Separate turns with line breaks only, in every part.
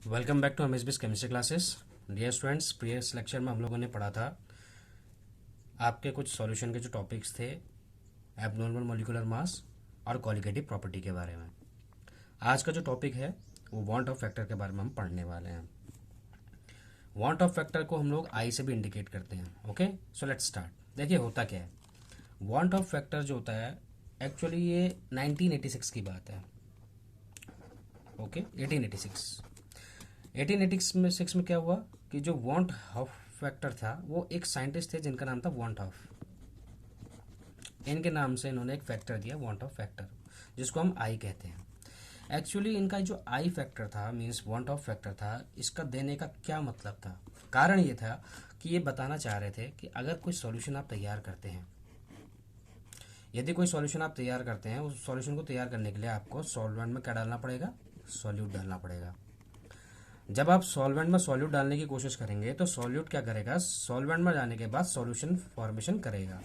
Welcome back to MSBS chemistry classes. Dear students, previous lecture में हम लोगों ने पढ़ा था आपके कुछ सॉल्यूशन के जो टॉपिक्स थे, एबनॉर्मल मॉलिक्यूलर मास और कॉलिगेटिव प्रॉपर्टी के बारे में। आज का जो टॉपिक है वो वांट ऑफ फैक्टर के बारे में हम पढ़ने वाले हैं। वांट ऑफ फैक्टर को हम लोग आई से भी इंडिकेट करते हैं। Okay, so let's start. देखिए होता क्या है, वांट ऑफ फैक्टर जो होता है एक्चुअली ये 1986 की बात है। ओके, 1886 में क्या हुआ कि जो वांट ऑफ फैक्टर था वो एक साइंटिस्ट थे जिनका नाम था वांट ऑफ। इनके नाम से इन्होंने एक फैक्टर दिया, वांट ऑफ फैक्टर, जिसको हम आई कहते हैं। एक्चुअली इनका जो आई फैक्टर था, मींस वांट ऑफ फैक्टर था, इसका देने का क्या मतलब था? कारण ये था कि ये बताना चाह रहे थे कि अगर कोई सॉल्यूशन आप तैयार करते हैं, यदि कोई सॉल्यूशन आप तैयार करते हैं, उस सॉल्यूशन को तैयार करने के लिए आपको सॉल्वेंट में क्या डालना पड़ेगा? सॉल्यूट डालना पड़ेगा। जब आप सॉल्वेंट में सॉल्यूट डालने की कोशिश करेंगे तो सॉल्यूट क्या करेगा? सॉल्वेंट में जाने के बाद सॉल्यूशन फॉर्मेशन करेगा।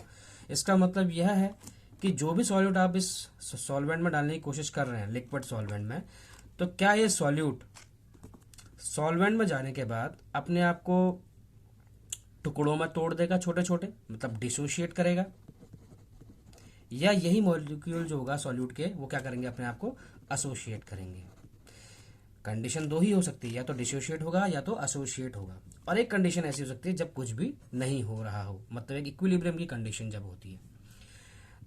इसका मतलब यह है कि जो भी सॉल्यूट आप इस सॉल्वेंट में डालने की कोशिश कर रहे हैं, लिक्विड सॉल्वेंट में, तो क्या ये सॉल्यूट सॉल्वेंट में जाने के बाद अपने आप को टुकड़ों में तोड़ देगा, छोटे छोटे, मतलब डिसोशिएट करेगा, या यही मॉलिक्यूल जो होगा सॉल्यूट के वो क्या करेंगे? अपने आप को एसोसिएट करेंगे। कंडीशन दो ही हो सकती है, या तो डिसोशिएट होगा या तो एसोसिएट होगा। और एक कंडीशन ऐसी हो सकती है जब कुछ भी नहीं हो रहा हो, मतलब एक इक्विलिब्रियम की कंडीशन जब होती है।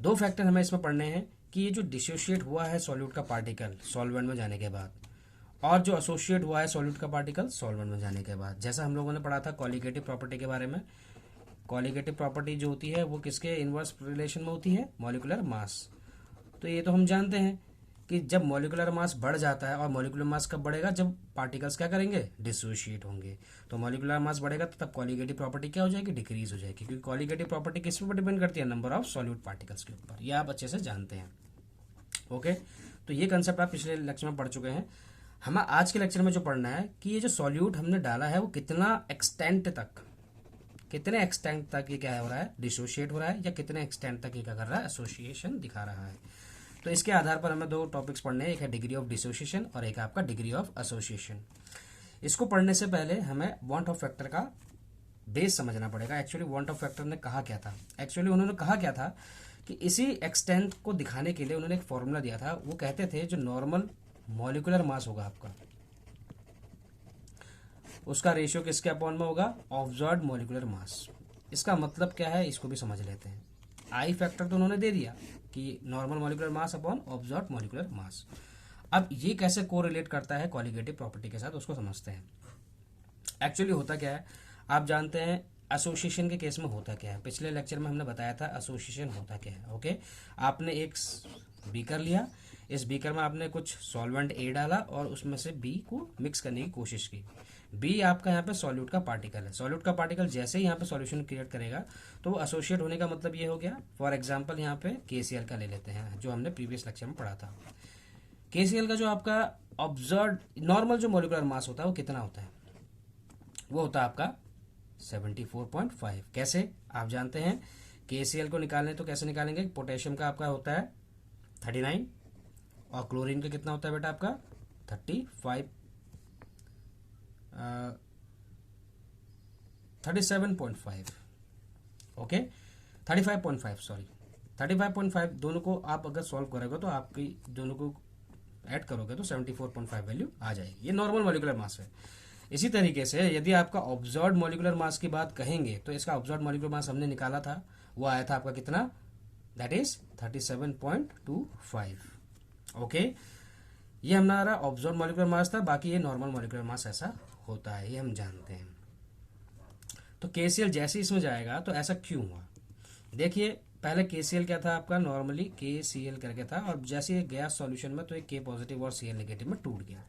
दो फैक्टर हमें इसमें पढ़ने हैं कि ये जो डिसोशिएट हुआ है सॉल्यूट का पार्टिकल सॉल्वेंट में जाने के बाद, और जो एसोसिएट हुआ है सॉल्यूट का पार्टिकल सॉल्वेंट में जाने के बाद। जैसा हम लोगों ने पढ़ा था कॉलिगेटिव प्रॉपर्टी के बारे में। कॉलिगेटिव प्रॉपर्टी जो होती है वो किसके इनवर्स रिलेशन में होती है? Molecular mass. तो ये तो हम जानते हैं कि जब मॉलिक्यूलर मास बढ़ जाता है, और मॉलिक्यूलर मास कब बढ़ेगा? जब पार्टिकल्स क्या करेंगे? डिसोशिएट होंगे। तो मॉलिक्यूलर मास बढ़ेगा तो तब कॉलिगेटिव प्रॉपर्टी क्या हो जाएगी? डिक्रीज हो जाएगी, क्योंकि कॉलिगेटिव प्रॉपर्टी किस पर डिपेंड करती है? नंबर ऑफ सॉल्यूट पार्टिकल्स के ऊपर। ये आप अच्छे से जानते हैं। ओके, तो ये कंसेप्ट आप पिछले लेक्चर में पढ़ चुके हैं। हमें आज के लेक्चर में जो पढ़ना है कि ये जो सॉल्यूट हमने डाला है वो कितना एक्सटेंट तक, कितने एक्सटेंट तक ये क्या हो रहा है? डिसोशिएट हो रहा है, या कितने एक्सटेंट तक ये क्या कर रहा है? एसोसिएशन दिखा रहा है। तो इसके आधार पर हमें दो टॉपिक्स पढ़ने हैं, एक है डिग्री ऑफ डिसोसिएशन और एक आपका डिग्री ऑफ एसोसिएशन। इसको पढ़ने से पहले हमें वांट ऑफ फैक्टर का बेस समझना पड़ेगा। एक्चुअली वांट ऑफ फैक्टर ने कहा क्या था? एक्चुअली उन्होंने कहा क्या था कि इसी एक्सटेंट को दिखाने के लिए उन्होंने एक फॉर्मूला दिया था। वो कहते थे जो नॉर्मल मॉलिक्यूलर मास होगा आपका, उसका रेशियो किसके अपॉन में होगा? Observed molecular mass. इसका मतलब क्या है, इसको भी समझ लेते हैं। आई फैक्टर तो उन्होंने दे दिया कि normal molecular mass upon observed molecular mass. अब ये कैसे कोरिलेट करता है कॉलिगेटिव प्रॉपर्टी के साथ, उसको समझते हैं। एक्चुअली होता क्या है, आप जानते हैं एसोसिएशन के केस में होता क्या है। पिछले लेक्चर में हमने बताया था एसोसिएशन होता क्या है। ओके, आपने एक बीकर लिया, इस बीकर में आपने कुछ सॉल्वेंट ए डाला और उसमें से बी को मिक्स करने की कोशिश की। बी आपका यहाँ पे सॉल्यूट का पार्टिकल है। सॉल्यूट का पार्टिकल जैसे ही यहाँ पे सॉल्यूशन क्रिएट करेगा तो वो एसोसिएट होने का मतलब ये हो गया। फॉर एग्जांपल यहाँ पे केसीएल का ले लेते हैं, जो हमने प्रीवियस लेक्चर में पढ़ा था। केसीएल का जो आपका ऑब्जर्व नॉर्मल जो मोलिकुलर मास होता है वो कितना होता है? वो होता है आपका 74.5। कैसे? आप जानते हैं केसीएल को निकालने तो कैसे निकालेंगे? पोटेशियम का आपका होता है 39 और क्लोरीन का कितना होता है बेटा आपका 35 37.5। Okay, 35.5, sorry 35.5। दोनों को आप अगर सॉल्व करोगे तो आपकी दोनों को ऐड करोगे तो 74.5 वैल्यू आ जाएगी। ये नॉर्मल मॉलिक्यूलर मास है। इसी तरीके से यदि आपका ऑब्जर्व्ड मॉलिक्यूलर मास की बात कहेंगे तो इसका ऑब्जर्व्ड मॉलिक्यूलर मास हमने निकाला था, वो आया था आपका कितना? That is 37.25। ओके, ये हमारा ऑब्जर्व मॉलिक्यूलर मास था। बाकी ये नॉर्मल मॉलिक्यूलर मास ऐसा होता है, ये हम जानते हैं। तो केसीएल जैसे इसमें जाएगा तो ऐसा क्यों हुआ? देखिए, पहले केसीएल क्या था आपका? नॉर्मली केसीएल करके था, और जैसे ये गया सॉल्यूशन में तो ये के पॉजिटिव और सीएल नेगेटिव में टूट गया।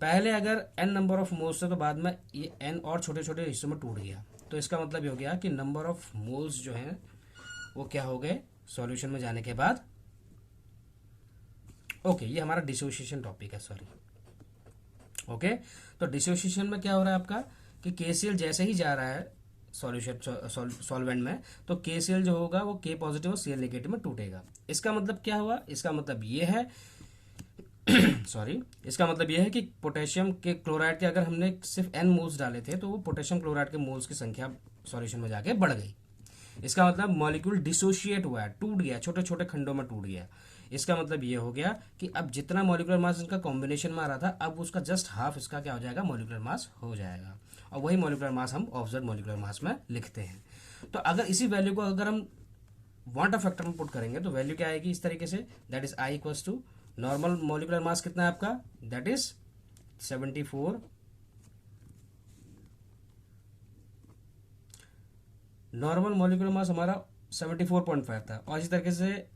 पहले अगर एन नंबर ऑफ मोल्स थे तो बाद में ये एन और छोटे छोटे हिस्सों में टूट गया। तो इसका मतलब ये हो गया कि नंबर ऑफ मोल्स जो हैं वो क्या हो गए सॉल्यूशन में जाने के बाद। ओके, ये हमारा डिसोसिएशन टॉपिक है, सॉरी। ओके, तो डिसोसिएशन में क्या हो रहा है आपका कि केसीएल जैसे ही जा रहा है सॉल्यूशन सॉल्वेंट में तो केसीएल जो होगा वो के पॉजिटिव और सीएल नेगेटिव में टूटेगा। इसका मतलब क्या हुआ? इसका मतलब ये है सॉरी, इसका मतलब यह है कि पोटेशियम के क्लोराइड के अगर हमने सिर्फ n मोल्स डाले थे तो वो पोटेशियम क्लोराइड के मोल्स की संख्या सॉल्यूशन में जाके बढ़ गई। इसका मतलब मॉलिक्यूल डिसोशिएट हुआ है, टूट गया, छोटे छोटे खंडों में टूट गया। इसका मतलब ये हो गया कि अब जितना मॉलिक्यूलर मास इनका कॉम्बिनेशन में आ रहा था, अब उसका जस्ट हाफ इसका क्या हो जाएगा, मॉलिक्यूलर मास हो जाएगा। और वही मॉलिक्यूलर मास हम ऑब्जर्व मॉलिक्यूलर मास में लिखते हैं। तो अगर इसी वैल्यू को अगर हम वांट ऑफ फैक्टर में पुट करेंगे तो वैल्यू क्या आएगी इस तरीके से, that is i equals to normal molecular mass कितना है आपका, that is 74, normal molecular mass हमारा 74.5 था और इसी तरीके से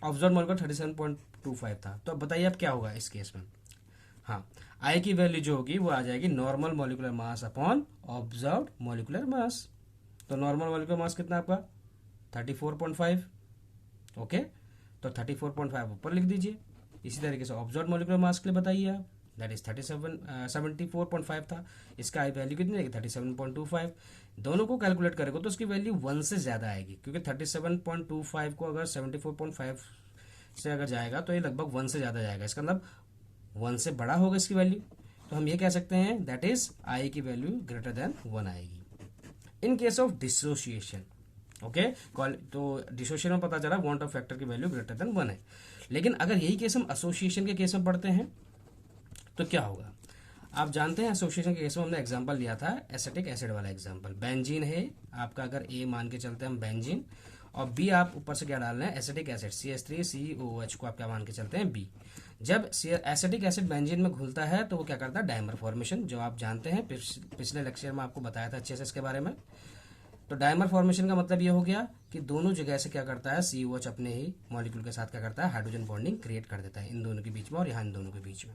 ऑब्जर्व मॉलिक्यूलर 37.25 था। तो अब बताइए अब क्या होगा इस केस में। हाँ, आई की वैल्यू जो होगी वो आ जाएगी normal molecular mass upon observed molecular mass. तो नॉर्मल मॉलिक्यूलर मास कितना आपका 34.5, ओके, तो 34.5 ऊपर लिख दीजिए। इसी तरीके से ऑब्जर्व्ड मॉलिक्यूलर मास के लिए बताइए आप, दैट इज 74.5 था, इसका आई वैल्यू कितनी आएगी 37.25। दोनों को कैलकुलेट करेंगे तो उसकी वैल्यू 1 से ज़्यादा आएगी, क्योंकि 37.25 को अगर 74.5 से अगर जाएगा तो ये लगभग 1 से ज़्यादा जाएगा, इसका मतलब 1 से बड़ा होगा इसकी वैल्यू। तो हम ये कह सकते हैं दैट इज आई की वैल्यू ग्रेटर देन 1 आएगी in case of dissociation. Okay, तो डिसोसिएशन में पता चला वांट ऑफ फैक्टर की वैल्यू ग्रेटर देन 1 है। लेकिन अगर यही केस हम एसोसिएशन के केस में पढ़ते हैं तो क्या होगा, आप जानते हैं एसोसिएशन के केस में हमने एग्जांपल लिया था एसिटिक एसिड वाला एग्जांपल। बेंजीन है आपका, अगर ए मान के चलते हैं हम बेंजीन, और बी आप ऊपर से क्या डाल रहे हैं एसिटिक एसिड CH3COOH को आप क्या मान के चलते हैं बी। जब एसिटिक एसिड बेंजीन में घुलता है तो वो क्या करता है डायमर फॉर्मेशन, जो आप जानते हैं पिछले लेक्चर में आपको बताया था अच्छे से इसके बारे में। तो डायमर फॉर्मेशन का मतलब ये हो गया कि दोनों जगह से क्या करता है COH अपने ही मॉलिक्यूल के साथ क्या करता है हाइड्रोजन बॉन्डिंग क्रिएट कर देता है इन दोनों के बीच में और यहाँ इन दोनों के बीच में,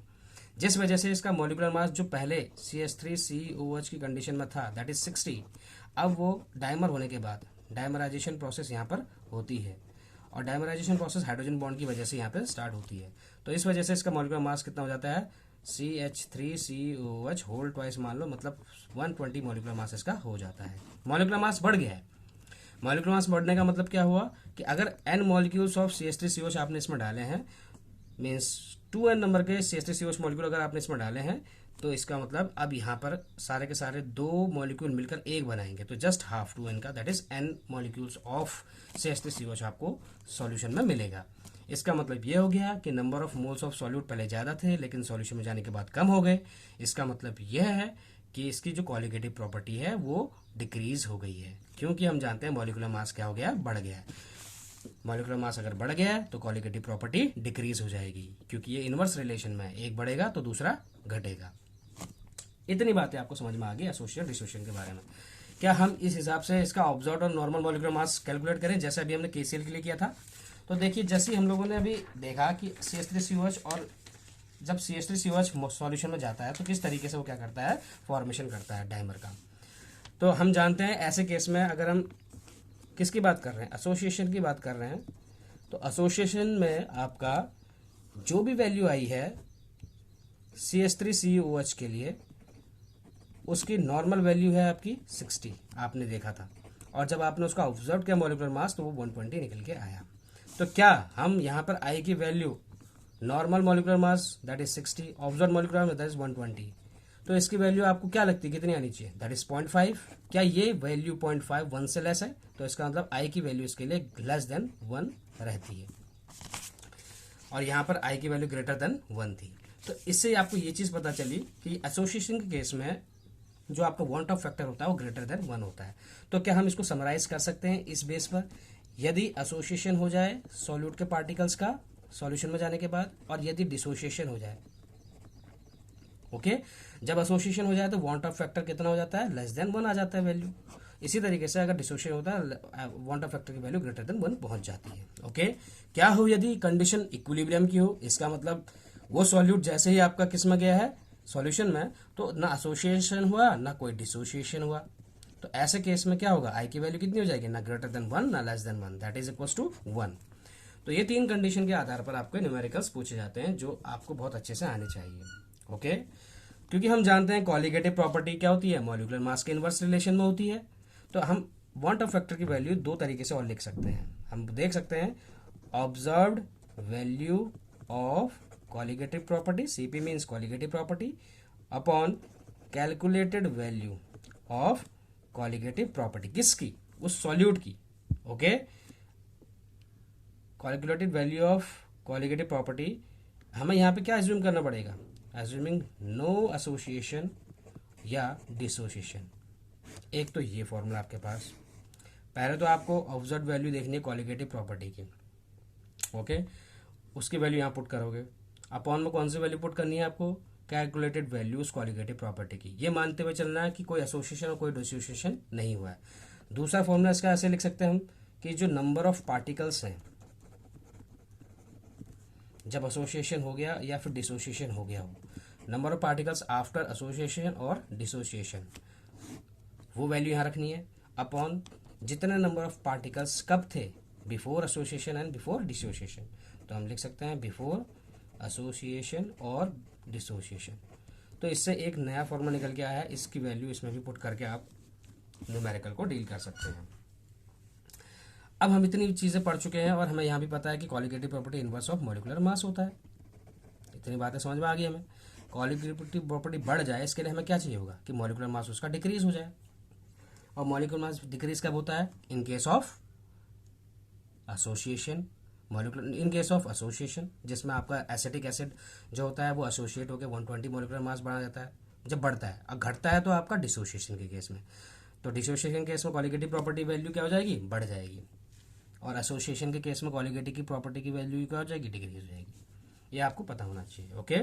जिस वजह से इसका मॉलिक्यूलर मास जो पहले CH3COH की कंडीशन में था दैट इज 60, अब वो डायमर होने के बाद डायमराइजेशन प्रोसेस यहाँ पर होती है और डायमराइजेशन प्रोसेस हाइड्रोजन बॉन्ड की वजह से यहाँ पे स्टार्ट होती है। तो इस वजह से इसका मॉलिक्यूलर मास कितना हो जाता है CH3COH होल ट्वाइस मान लो, मतलब 120 मॉलिक्यूलर मास इसका हो जाता है। मॉलिक्यूलर मास बढ़ गया है। मॉलिक्यूलर मास बढ़ने का मतलब क्या हुआ कि अगर n मॉलिक्यूल्स ऑफ CH3COH आपने इसमें डाले हैं, मीन्स 2n नंबर के CH3COH मॉलिक्यूल अगर आपने इसमें डाले हैं, तो इसका मतलब अब यहाँ पर सारे के सारे 2 मॉलिक्यूल मिलकर एक बनाएंगे, तो जस्ट हाफ 2n का that is n molecules of CH3COH आपको सॉल्यूशन में मिलेगा। इसका मतलब ये हो गया कि number of moles of solute पहले ज़्यादा थे लेकिन सॉल्यूशन में जाने के बाद कम हो गए। इसका मतलब यह है कि इसकी जो क्वालिटेटिव प्रॉपर्टी है वो डिक्रीज हो गई है, क्योंकि हम जानते हैं मॉलिक्यूलर मास क्या हो गया, बढ़ गया है। मॉलिक्यूलर मास अगर बढ़ गया है तो क्वालिटेटिव प्रॉपर्टी डिक्रीज हो जाएगी, क्योंकि ये इनवर्स रिलेशन में है, एक बढ़ेगा तो दूसरा घटेगा। इतनी बातें आपको समझ में आ गई एसोसिएशन डिसोसिएशन के बारे में। क्या हम इस हिसाब से इसका ऑब्जर्व्ड और नॉर्मल मॉलिक्यूलर मास कैलकुलेट करें जैसे अभी हमने KCl के लिए किया था? तो देखिए, जैसे हम लोगों ने अभी देखा कि CH3COH, और जब CH3COH सॉल्यूशन में जाता है तो किस तरीके से वो क्या करता है, फॉर्मेशन करता है डायमर का। तो हम जानते हैं ऐसे केस में अगर हम किसकी बात कर रहे हैं, एसोसिएशन की बात कर रहे हैं, तो एसोसिएशन में आपका जो भी वैल्यू आई है CH3COH के लिए, उसकी नॉर्मल वैल्यू है आपकी 60, आपने देखा था, और जब आपने उसका ऑब्जर्व किया मॉलिक्यूलर मास तो वो 120 निकल के आया। तो क्या हम यहाँ पर आई की value normal molecular mass that is 60, observe molecular mass that is 120, तो इसकी वैल्यू आपको क्या लगती है कितनी आनी चाहिए, दैट इज 0.5। क्या ये वैल्यू 0.5 1 से लेस है, तो इसका मतलब आई की वैल्यू इसके लिए लेस देन 1 रहती है, और यहाँ पर आई की वैल्यू ग्रेटर देन 1 थी। तो इससे आपको ये चीज़ पता चली कि एसोसिएशन के केस में जो आपका वांट ऑफ फैक्टर होता है वो ग्रेटर देन 1 होता है। तो क्या हम इसको समराइज कर सकते हैं इस बेस पर, यदि एसोसिएशन हो जाए सॉल्यूट के पार्टिकल्स का सॉल्यूशन में जाने के बाद, और यदि डिसोसिएशन हो जाए, ओके, जब एसोसिएशन हो जाए तो वांट ऑफ फैक्टर कितना हो जाता है, लेस देन 1 आ जाता है वैल्यू। इसी तरीके से अगर डिसोसिएशन होता है वांट ऑफ फैक्टर की वैल्यू ग्रेटर देन 1 पहुंच जाती है। ओके, क्या हो यदि कंडीशन इक्विलिब्रियम की हो, इसका मतलब वो सॉल्यूट जैसे ही आपका किस में गया है सॉल्यूशन में, तो ना एसोसिएशन हुआ ना कोई डिसोसिएशन हुआ, तो ऐसे केस में क्या होगा, आई की वैल्यू कितनी हो जाएगी, ना ग्रेटर देन 1 ना less than 1, that is equal to 1। तो ये 3 कंडीशन के आधार पर आपको न्यूमेरिकल्स पूछे जाते हैं जो आपको बहुत अच्छे से आने चाहिए। ओके, क्योंकि हम जानते हैं कॉलिगेटिव प्रॉपर्टी क्या होती है, मॉलिक्यूलर मास के इनवर्स रिलेशन में होती है। तो हम वांट ऑफ फैक्टर की वैल्यू 2 तरीके से और लिख सकते हैं। हम देख सकते हैं observed value of colligative property, CP means colligative property, upon calculated value of colligative property, किसकी, उस सॉल्यूट की, okay. Calculated value of colligative property, हमें यहाँ पे क्या एज्यूम करना पड़ेगा, एज्यूमिंग नो एसोसिएशन या डिसोसिएशन। एक तो ये फॉर्मूला आपके पास, पहले तो आपको ऑब्जर्व वैल्यू देखनी है कॉलिगेटिव प्रॉपर्टी की, ओके। उसकी वैल्यू यहाँ पुट करोगे, अपॉन में कौन सी वैल्यू पुट करनी है आपको, कैलकुलेटेड वैल्यू उस कॉलिगेटिव प्रॉपर्टी की, ये मानते हुए चलना है कि कोई एसोसिएशन और कोई डिसोसिएशन नहीं हुआ है। दूसरा फॉर्मूला इसका ऐसे लिख सकते हैं हम कि जो नंबर ऑफ पार्टिकल्स हैं जब एसोसिएशन हो गया या फिर डिसोसिएशन हो गया हो, number of particles after association और डिसोसिएशन, वो वैल्यू यहाँ रखनी है, अपॉन जितने नंबर ऑफ पार्टिकल्स कब थे, before association and before dissociation. तो हम लिख सकते हैं बिफोर एसोसिएशन और डिसोसिएशन। तो इससे एक नया फॉर्मूला निकल के आया है, इसकी वैल्यू इसमें भी पुट करके आप न्यूमेरिकल को डील कर सकते हैं। अब हम इतनी चीज़ें पढ़ चुके हैं और हमें यहाँ भी पता है कि colligative property inverse of molecular mass होता है। इतनी बातें समझ में आ गई हमें। कॉलिगेटिव प्रॉपर्टी बढ़ जाए इसके लिए हमें क्या चाहिए होगा कि मॉलिक्यूलर मास उसका डिक्रीज हो जाए, और मॉलिक्यूलर मास डिक्रीज कब होता है, in case of association, molecular in case of association, जिसमें आपका एसिटिक एसिड जो होता है वो एसोसिएट होकर 120 मॉलिक्यूलर मास बढ़ा जाता है जब बढ़ता है, और घटता है तो आपका डिसोसिएशन के केस में। तो डिसोसिएशन के केस में कॉलिगेटिव प्रॉपर्टी वैल्यू क्या हो जाएगी, बढ़ जाएगी, और एसोसिएशन के केस में कॉलिगेटिव की प्रॉपर्टी की वैल्यू क्या हो जाएगी, डिक्रीज हो जाएगी। ये आपको पता होना चाहिए, ओके।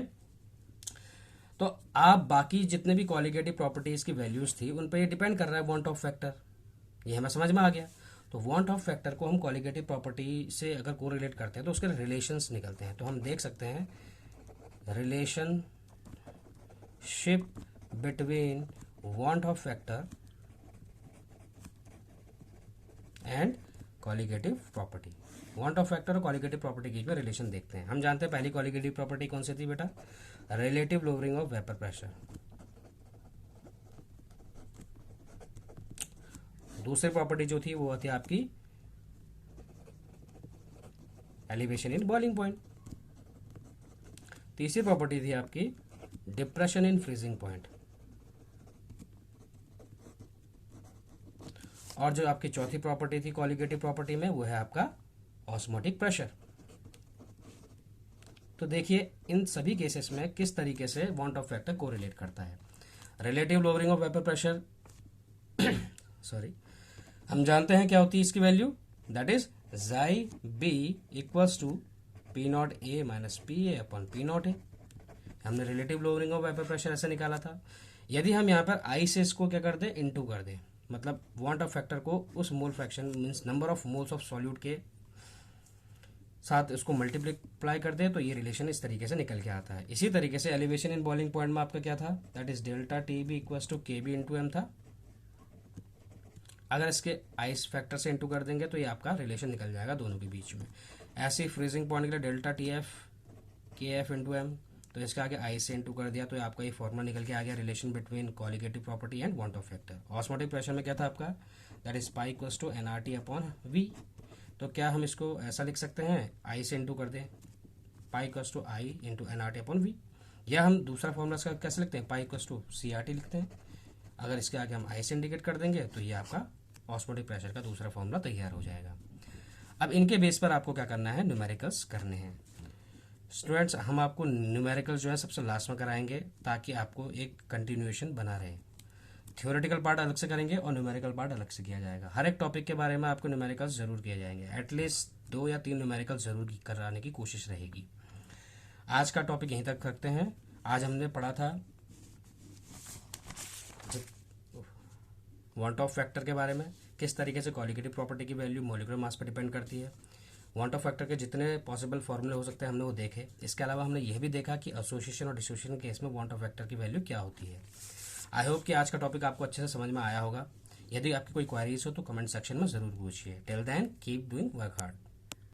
तो आप बाकी जितने भी कॉलिगेटिव प्रॉपर्टीज की वैल्यूज थी उन पर ये डिपेंड कर रहा है वांट ऑफ फैक्टर, ये हमें समझ में आ गया। तो वांट ऑफ फैक्टर को हम कॉलिगेटिव प्रॉपर्टी से अगर को रिलेट करते हैं तो उसके रिलेशंस निकलते हैं। तो हम देख सकते हैं relationship between want Hoff factor and colligative property. Want Hoff factor और कॉलिगेटिव प्रॉपर्टी के बीच में रिलेशन देखते हैं। हम जानते हैं पहली कॉलिगेटिव प्रॉपर्टी कौन सी थी बेटा, relative lowering of vapour pressure. दूसरी प्रॉपर्टी जो थी वो थी आपकी एलिवेशन इन बॉइलिंग पॉइंट। तीसरी प्रॉपर्टी थी आपकी डिप्रेशन इन फ्रीजिंग पॉइंट, और जो आपकी चौथी प्रॉपर्टी थी कॉलिगेटिव प्रॉपर्टी में वो है आपका ऑस्मोटिक प्रेशर। तो देखिए इन सभी केसेस में किस तरीके से वांट ऑफ फैक्टर को रिलेट करता है। Relative lowering of vapour pressure sorry, हम जानते हैं क्या होती है इसकी value, that is chi B equals to P naught A minus P A upon P naught A. हमने relative lowering of vapour pressure ऐसे निकाला था। यदि हम यहाँ पर आई से इसको क्या कर दें, इनटू कर दें, मतलब वांट ऑफ फैक्टर को उस mole fraction means number of moles of solute के साथ इसको मल्टीप्लाई कर दे, तो ये रिलेशन इस तरीके से निकल के आता है। इसी तरीके से एलिवेशन इन बॉइलिंग पॉइंट में आपका क्या था, that is delta T B equals to K B into M था। अगर इसके आइस फैक्टर से इंटू कर देंगे तो ये आपका रिलेशन निकल जाएगा दोनों के बीच में। ऐसे ही फ्रीजिंग पॉइंट के लिए डेल्टा टी एफ के एफ इंटू एम, तो इसके आगे आइस से इंटू कर दिया तो आपका ये फॉर्मूला निकल के आ गया, relation between colligative property and van't Hoff factor. Osmotic pressure में क्या था आपका, that is pi equals to N R T upon V. तो क्या हम इसको ऐसा लिख सकते हैं, आई से इंटू कर दें, pi equals to i into N R T upon V, या हम दूसरा फॉर्मूला इसका कैसे लिखते हैं, pi equals to C R T लिखते हैं। अगर इसके आगे हम आई से इंडिकेट कर देंगे तो ये आपका ऑस्मोटिक प्रेशर का दूसरा फॉर्मूला तैयार हो जाएगा। अब इनके बेस पर आपको क्या करना है, न्यूमेरिकल्स करने हैं। स्टूडेंट्स हम आपको न्यूमेरिकल जो है सबसे लास्ट में कराएंगे ताकि आपको एक कंटिन्यूएशन बना रहे। थ्योरेटिकल पार्ट अलग से करेंगे और न्यूमेरिकल पार्ट अलग से किया जाएगा। हर एक टॉपिक के बारे में आपको न्यूमेरिकल्स जरूर किए जाएंगे, एटलीस्ट 2 या 3 न्यूमेरिकल्स जरूर कराने की कोशिश रहेगी। आज का टॉपिक यहीं तक रखते हैं। आज हमने पढ़ा था वांट ऑफ फैक्टर के बारे में, किस तरीके से कॉलिगेटिव प्रॉपर्टी की वैल्यू मॉलिक्यूलर मास पर डिपेंड करती है। वांट ऑफ फैक्टर के जितने पॉसिबल फॉर्मूले हो सकते हैं हमने वो देखे। इसके अलावा हमने यह भी देखा कि एसोसिएशन और डिसोसिएशन केस में वांट ऑफ फैक्टर की वैल्यू क्या होती है। आई होप कि आज का टॉपिक आपको अच्छे से समझ में आया होगा। यदि आपकी कोई क्वेरीज हो तो कमेंट सेक्शन में ज़रूर पूछिए। Till then keep doing work hard.